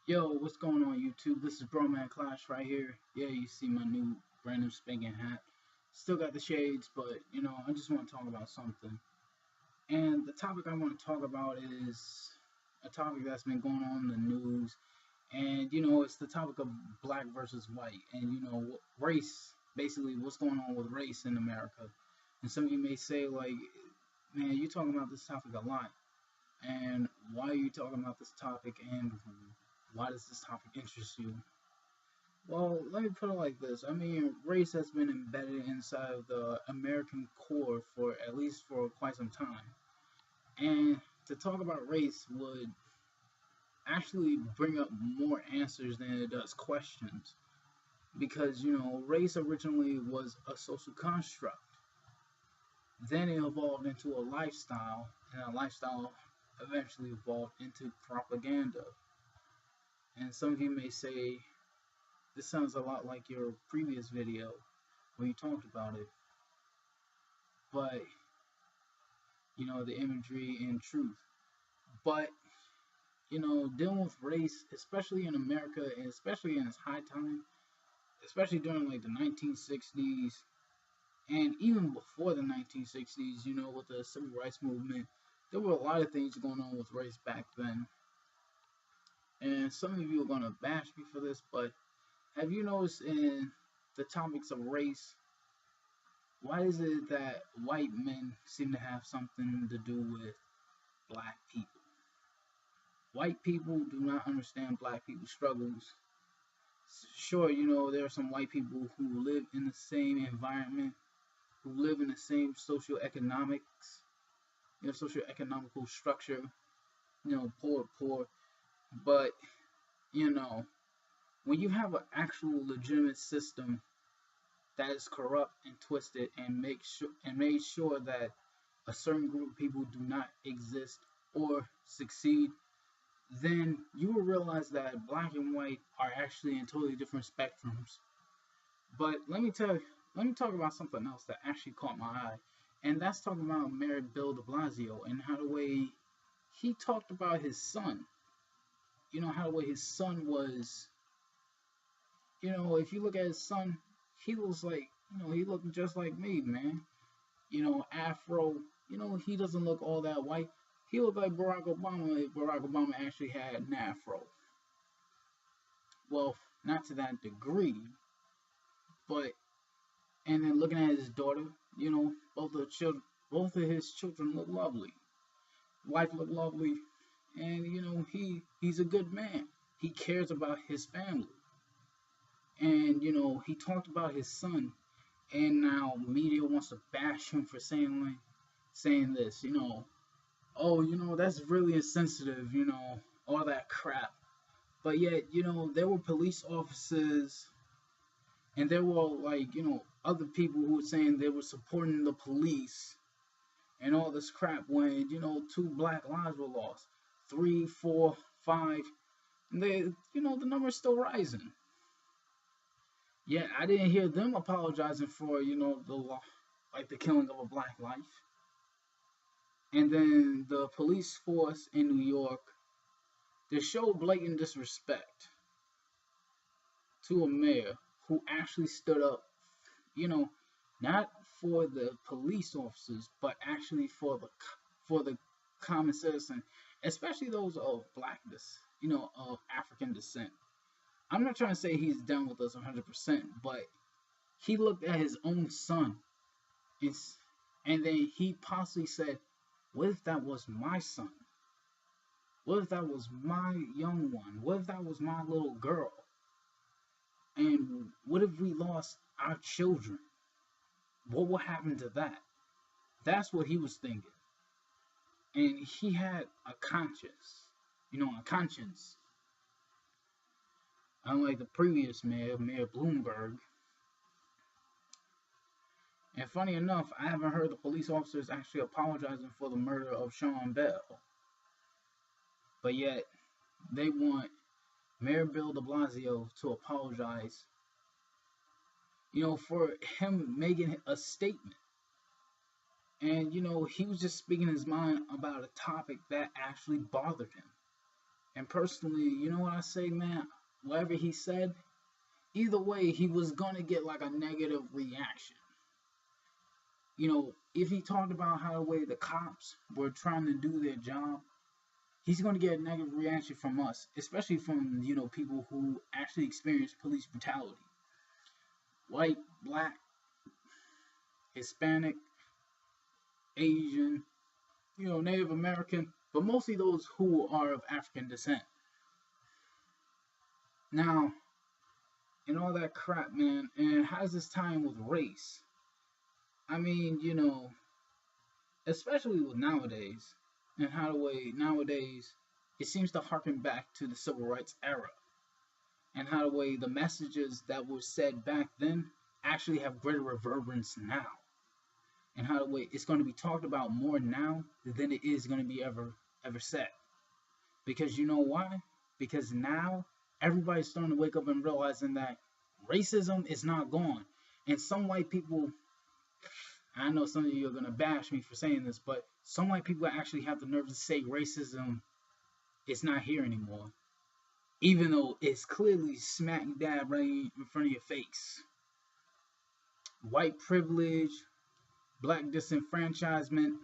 Yo, what's going on YouTube? This is Broman Clash right here. Yeah, you see my new brand new spanking hat. Still got the shades, but I just want to talk about something. And the topic I want to talk about is a topic that's been going on in the news. And it's the topic of black versus white. And race, basically what's going on with race in America. And some of you may say, like, man, you're talking about this topic a lot. And why are you talking about this topic, and why does this topic interest you? Well, let me put it like this. I mean, race has been embedded inside of the American core for at least for quite some time. And to talk about race would actually bring up more answers than it does questions. Because, race originally was a social construct. Then it evolved into a lifestyle, and a lifestyle eventually evolved into propaganda. And some of you may say, this sounds a lot like your previous video where you talked about it, but the imagery and truth. But dealing with race, especially in America, and especially in its high time, especially during like the 1960s, and even before the 1960s, with the civil rights movement, there were a lot of things going on with race back then. And some of you are gonna bash me for this, but have you noticed in the topics of race, why is it that white men seem to have something to do with black people? White people do not understand black people's struggles. Sure, there are some white people who live in the same environment, who live in the same socioeconomics, socioeconomical structure, poor. But, you know, when you have an actual legitimate system that is corrupt and twisted and made sure that a certain group of people do not exist or succeed, then you will realize that black and white are actually in totally different spectrums. But let me talk about something else that actually caught my eye, and that's talking about Mayor Bill De Blasio and how the way he talked about his son. How the way his son was. If you look at his son, he looks like he looked just like me, man. Afro. He doesn't look all that white. He looked like Barack Obama if Barack Obama actually had an afro. Well, not to that degree, but and then looking at his daughter, both of his children look lovely. Wife look lovely, and he's a good man. He cares about his family, and he talked about his son, and now media wants to bash him for saying this. Oh, that's really insensitive. All that crap. But yet, there were police officers and there were like, other people who were saying they were supporting the police and all this crap when, two black lives were lost. Three, four, five. And the number's still rising. Yet I didn't hear them apologizing for, the law, like the killing of a black life. And then the police force in New York, they showed blatant disrespect to a mayor who actually stood up, you know, not for the police officers, but actually for the common citizen, especially those of blackness, of African descent. I'm not trying to say he's done with us 100%, but he looked at his own son and, and then he possibly said, what if that was my son? What if that was my young one? What if that was my little girl? And what if we lost our children? What will happen to that? That's what he was thinking. And he had a conscience, a conscience. Unlike the previous mayor, Mayor Bloomberg. And funny enough, I haven't heard the police officers actually apologizing for the murder of Sean Bell. But yet, they want Mayor Bill de Blasio to apologize, for him making a statement. And, he was just speaking his mind about a topic that actually bothered him. And personally, you know what I say, man? Whatever he said, either way, he was gonna get like a negative reaction. You know, if he talked about how the way the cops were trying to do their job, he's gonna get a negative reaction from us, especially from, you know, people who actually experience police brutality. White, black, Hispanic, Asian, you know, Native American, but mostly those who are of African descent. Now, and all that crap, man, and how's this time with race? I mean, you know, especially with nowadays, and how the way nowadays it seems to harken back to the civil rights era, and how the way the messages that were said back then actually have greater reverberance now, and how the way it's going to be talked about more now than it is going to be ever said. Because you know why? Because now everybody's starting to wake up and realizing that racism is not gone. And some white people, I know some of you are going to bash me for saying this, but some white people actually have the nerve to say racism is not here anymore, even though it's clearly smack dab right in front of your face. White privilege, black disenfranchisement,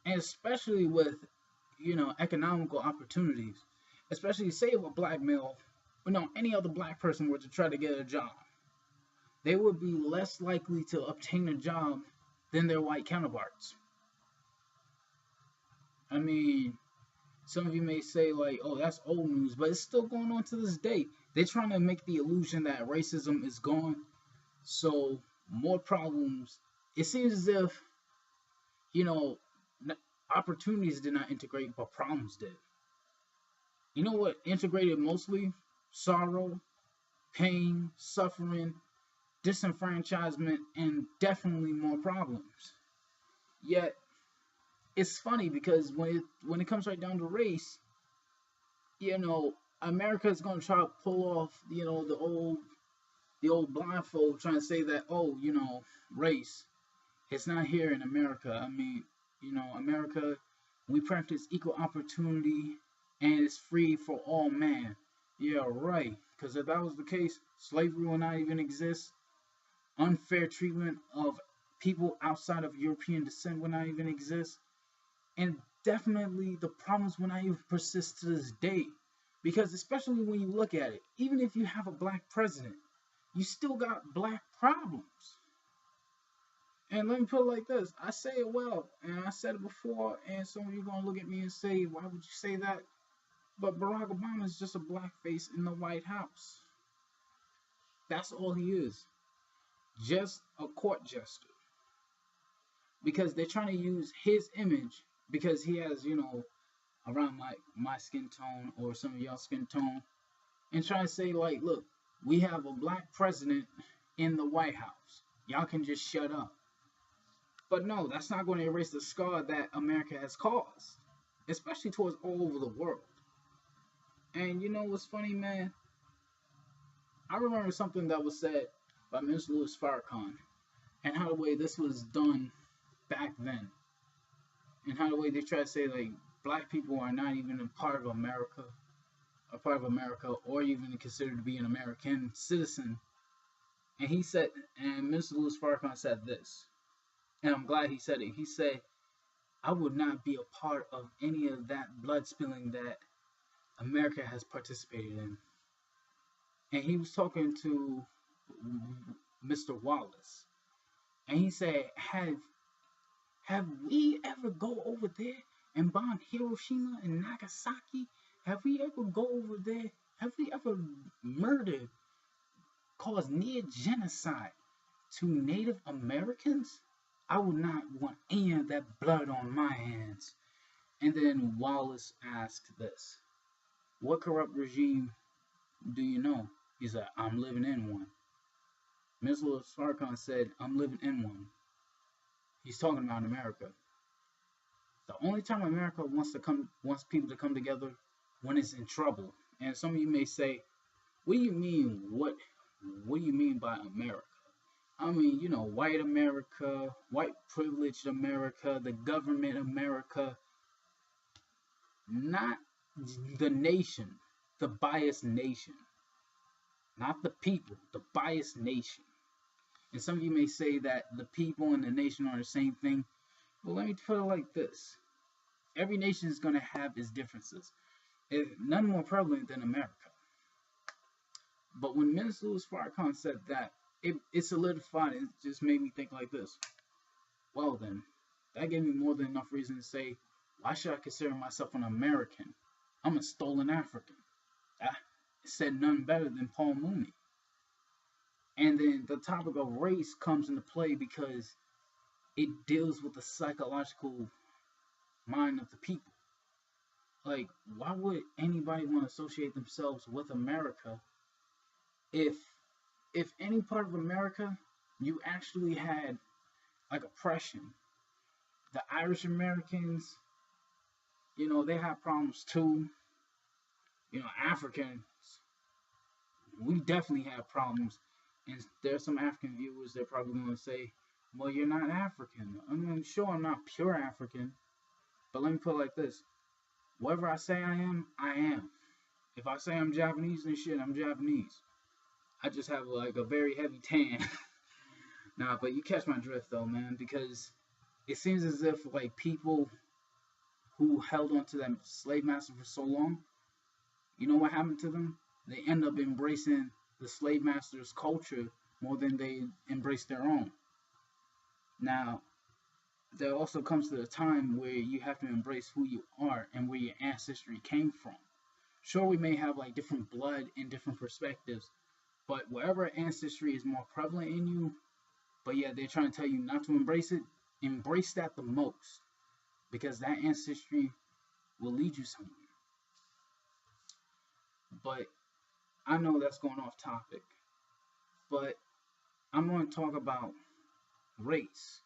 and especially with, you know, economical opportunities, especially say if a black male, or no, any other black person were to try to get a job, they would be less likely to obtain a job than their white counterparts. I mean, some of you may say like, "Oh, that's old news," but it's still going on to this day. They're trying to make the illusion that racism is gone, so more problems. It seems as if, you know, opportunities did not integrate, but problems did. You know what integrated mostly? Sorrow, pain, suffering, disenfranchisement, and definitely more problems. Yet it's funny because when it comes right down to race, you know, America is going to try to pull off, you know, the old blindfold, trying to say that, oh, you know, race, it's not here in America. I mean, you know, America, we practice equal opportunity and it's free for all man. Yeah, right. Because if that was the case, slavery will not even exist. Unfair treatment of people outside of European descent will not even exist. And definitely the problems will not even persist to this day. Because especially when you look at it, even if you have a black president, you still got black problems. And let me put it like this. I say it well, and I said it before, and some of you are going to look at me and say, why would you say that? But Barack Obama is just a black face in the White House. That's all he is. Just a court jester. Because they're trying to use his image, because he has, you know, around my skin tone or some of y'all skin tone, and try to say, like, look, we have a black president in the White House. Y'all can just shut up. But no, that's not going to erase the scar that America has caused, especially towards all over the world. And you know what's funny, man? I remember something that was said by Ms. Louis Farrakhan, and how the way this was done back then, and how the way they try to say like black people are not even a part of America, or even considered to be an American citizen. And he said, and Mr. Louis Farrakhan said this, and I'm glad he said it. He said, "I would not be a part of any of that blood spilling that America has participated in." And he was talking to Mr. Wallace, and he said, "Have we ever go over there and bomb Hiroshima and Nagasaki? Have we ever go over there? Have we ever murdered, caused near genocide to Native Americans? I would not want any of that blood on my hands." And then Wallace asked this, "What corrupt regime do you know?" He said, "I'm living in one." Ms. Louis Farrakhan said, "I'm living in one." He's talking about America. The only time America wants people to come together when it's in trouble. And some of you may say, "What do you mean? What do you mean by America?" I mean, you know, white America, white privileged America, the government America. Not the nation, the biased nation, not the people, the biased nation. And some of you may say that the people and the nation are the same thing. Well, let me put it like this: every nation is going to have its differences. None more prevalent than America. But when Minister Louis Farrakhan said that, it solidified. It just made me think like this. Well, then, that gave me more than enough reason to say, why should I consider myself an American? I'm a stolen African. I said none better than Paul Mooney. And then the topic of race comes into play because it deals with the psychological mind of the people. Like, why would anybody want to associate themselves with America if any part of America you actually had like oppression? The Irish Americans, they have problems too. Africans, we definitely have problems. And there's some African viewers that are probably going to say, well, you're not African. I mean, sure, I'm not pure African, but let me put it like this. Whatever I say I am, I am. If I say I'm Japanese, then shit, I'm Japanese. I just have like a very heavy tan. Nah, but you catch my drift though, man, because it seems as if like people who held on to that slave master for so long, you know what happened to them? They end up embracing the slave master's culture more than they embrace their own. Now, there also comes to a time where you have to embrace who you are and where your ancestry came from. Sure, we may have like different blood and different perspectives, but wherever ancestry is more prevalent in you, but yeah, they're trying to tell you not to embrace it, embrace that the most, because that ancestry will lead you somewhere. But I know that's going off topic, but I'm going to talk about race.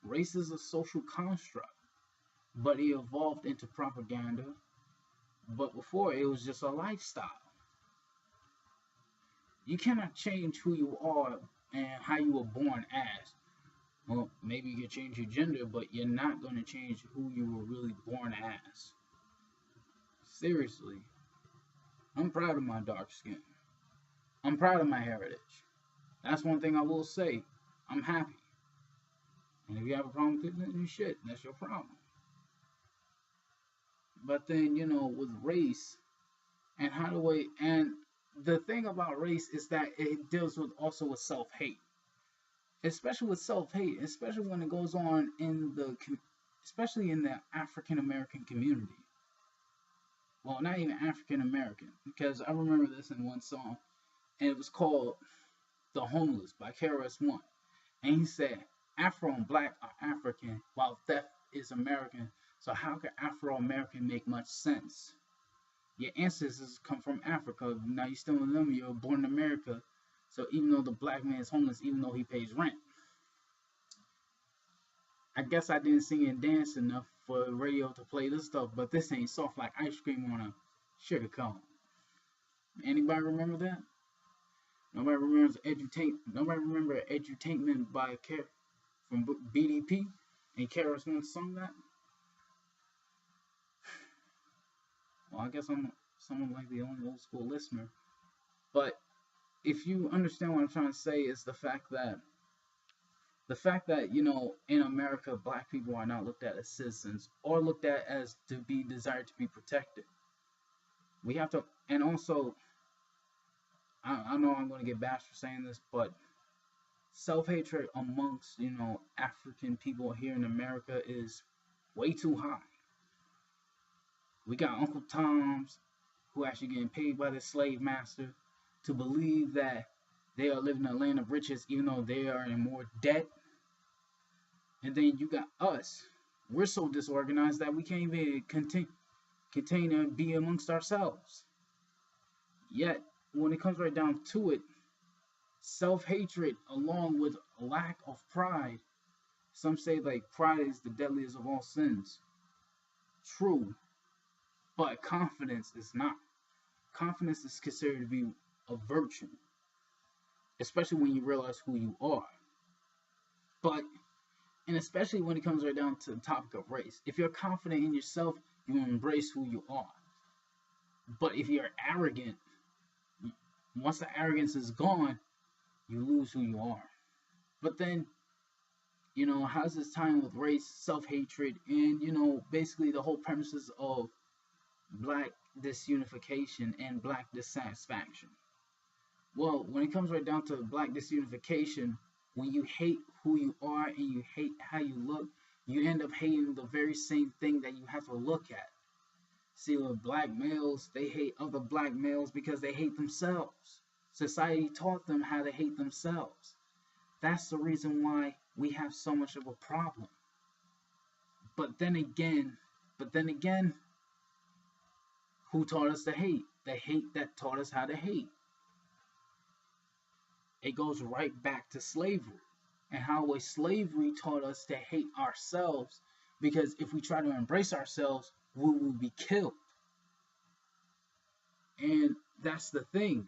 Race is a social construct, but it evolved into propaganda. But before, it was just a lifestyle. You cannot change who you are and how you were born as. Well, maybe you can change your gender, but you're not going to change who you were really born as. Seriously. I'm proud of my dark skin. I'm proud of my heritage. That's one thing I will say. I'm happy. And if you have a problem with it, then you shit. That's your problem. But then, with race and and the thing about race is that it deals with also with self-hate. Especially with self-hate, especially when it goes on especially in the African American community. Well, not even African American, because I remember this in one song, and it was called "The Homeless" by KRS-One, and he said, "Afro and Black are African, while theft is American. So how can Afro-American make much sense? Your ancestors come from Africa. Now you still in them. You're born in America. So even though the black man is homeless, even though he pays rent." I guess I didn't sing and dance enough for the radio to play this stuff, but this ain't soft like ice cream on a sugar cone. Anybody remember that? Nobody remembers Edutainment by from BDP, and KRS-One sung that? Well, I guess I'm someone like the only old school listener. But if you understand what I'm trying to say, is the fact that in America, black people are not looked at as citizens or looked at as to be desired to be protected. We have to, and also, I know I'm going to get bashed for saying this, but self-hatred amongst, African people here in America is way too high. We got Uncle Toms who actually getting paid by the slave master to believe that they are living in a land of riches even though they are in more debt. And then you got us. We're so disorganized that we can't even contain and be amongst ourselves. Yet, when it comes right down to it, self-hatred along with lack of pride, some say like pride is the deadliest of all sins. True. But confidence is not. Confidence is considered to be a virtue, especially when you realize who you are. And especially when it comes right down to the topic of race. If you're confident in yourself, you embrace who you are. But if you're arrogant, once the arrogance is gone, you lose who you are. But then, how's this time with race, self-hatred, and, basically the whole premises of black disunification and black dissatisfaction? Well, when it comes right down to black disunification, when you hate who you are and you hate how you look, you end up hating the very same thing that you have to look at. See, with black males, they hate other black males because they hate themselves. Society taught them how to hate themselves. That's the reason why we have so much of a problem. But then again, who taught us to hate? The hate that taught us how to hate. It goes right back to slavery and how slavery taught us to hate ourselves, because if we try to embrace ourselves, we will be killed. And that's the thing.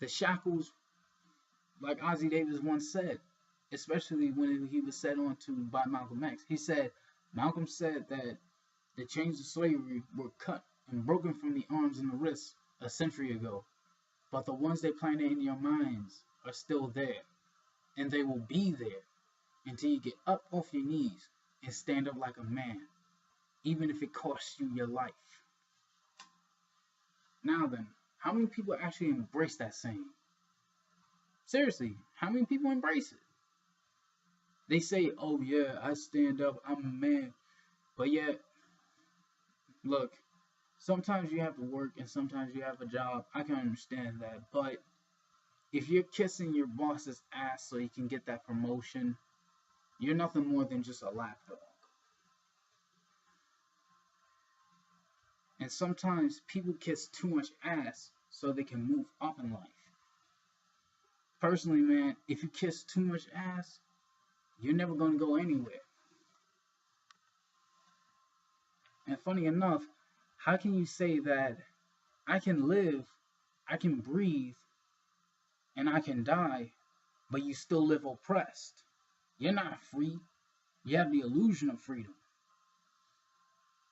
The shackles, like Ossie Davis once said, especially when he was said on to by Malcolm X, Malcolm said that the chains of slavery were cut and broken from the arms and the wrists a century ago, but the ones they planted in your minds are still there, and they will be there until you get up off your knees and stand up like a man, even if it costs you your life. Now then, how many people actually embrace that saying? Seriously, how many people embrace it? They say, oh yeah, I stand up, I'm a man. But yet, look, sometimes you have to work and sometimes you have a job. I can understand that. But if you're kissing your boss's ass so you can get that promotion, you're nothing more than just a lapdog. And sometimes people kiss too much ass so they can move up in life. Personally, man, if you kiss too much ass, you're never going to go anywhere. And funny enough, how can you say that I can live, I can breathe, and I can die, but you still live oppressed? You're not free. You have the illusion of freedom.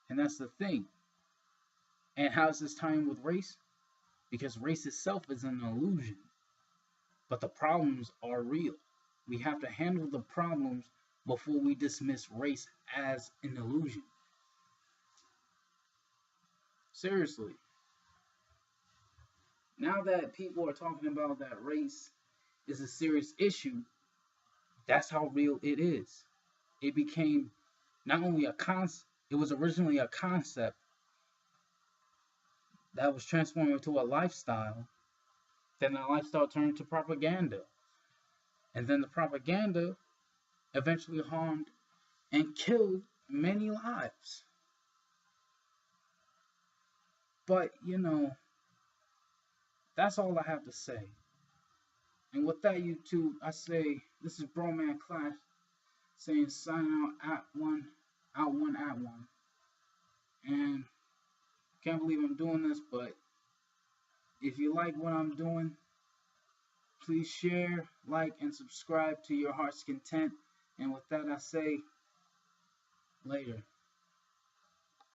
And that's the thing. And how's this tying with race? Because race itself is an illusion. But the problems are real. We have to handle the problems before we dismiss race as an illusion. Seriously. Now that people are talking about that race is a serious issue, that's how real it is. It became not only a concept, it was originally a concept that was transformed into a lifestyle. Then the lifestyle turned to propaganda. And then the propaganda eventually harmed and killed many lives. But, that's all I have to say. And with that, YouTube, I say, this is Broman Clash saying sign out at one. And can't believe I'm doing this, but if you like what I'm doing, please share, like, and subscribe to your heart's content. And with that, I say, later.